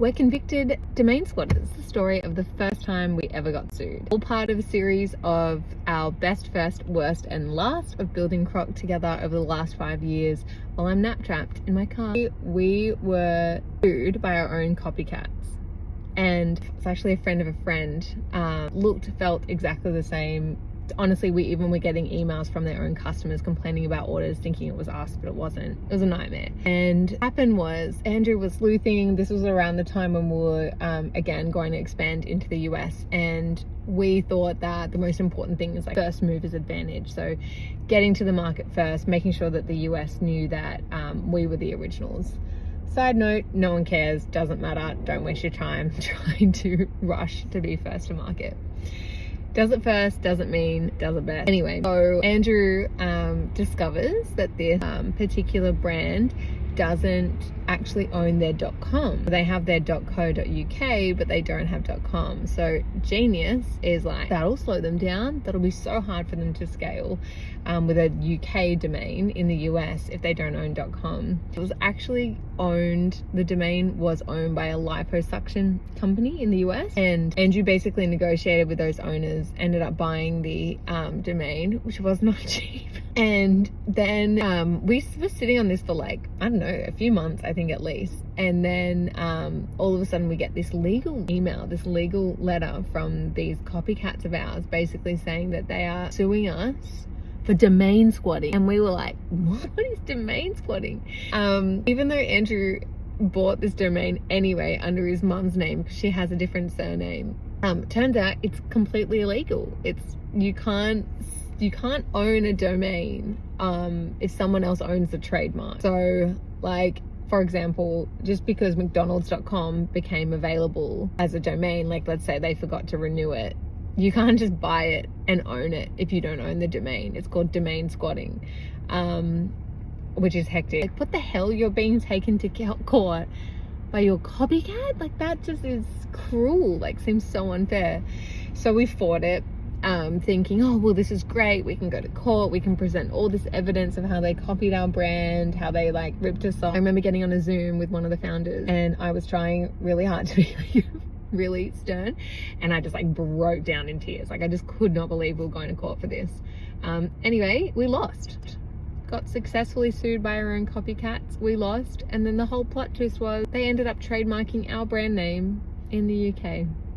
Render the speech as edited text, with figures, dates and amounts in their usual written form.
We're convicted domain squatters. The story of the first time we ever got sued. All part of a series of our best, first, worst, and last of building Croc together over the last 5 years while I'm nap trapped in my car. We were sued by our own copycats. And it's actually a friend of a friend. Felt exactly the same. Honestly, we even were getting emails from their own customers complaining about orders, thinking it was us, but it wasn't. It was a nightmare. And what happened was Andrew was sleuthing. This was around the time when we were again going to expand into the US, and we thought that the most important thing is like first movers advantage. So getting to the market first, making sure that the US knew that we were the originals. Side note, no one cares, doesn't matter, don't waste your time trying to rush to be first to market. Does it first doesn't mean does it best. Anyway, so Andrew discovers that this particular brand doesn't actually own their .com. They have their .co.uk, but they don't have .com. So Genius is like, that'll slow them down. That'll be so hard for them to scale with a UK domain in the US if they don't own .com. It was actually owned, the domain was owned by a liposuction company in the US, and Andrew basically negotiated with those owners, ended up buying the domain, which was not cheap. And then we were sitting on this for like, I don't know, a few months, I think at least. And then all of a sudden we get this legal email, this legal letter from these copycats of ours, basically saying that they are suing us for domain squatting. And we were like, what is domain squatting? Even though Andrew bought this domain anyway under his mum's name, because she has a different surname, turns out it's completely illegal. You can't own a domain if someone else owns the trademark. So like, for example, just because mcdonalds.com became available as a domain, like let's say they forgot to renew it, you can't just buy it and own it if you don't own the domain. It's called domain squatting, which is hectic. Like, what the hell? You're being taken to court by your copycat? Like, that just is cruel. Like, seems so unfair. So we fought it, thinking, oh, well, this is great. We can go to court. We can present all this evidence of how they copied our brand, how they like ripped us off. I remember getting on a Zoom with one of the founders, and I was trying really hard to be like, really stern, and I just like broke down in tears. Like, I just could not believe we were going to court for this. Anyway, we lost. Got successfully sued by our own copycats. We lost, and then the whole plot twist was they ended up trademarking our brand name in the UK.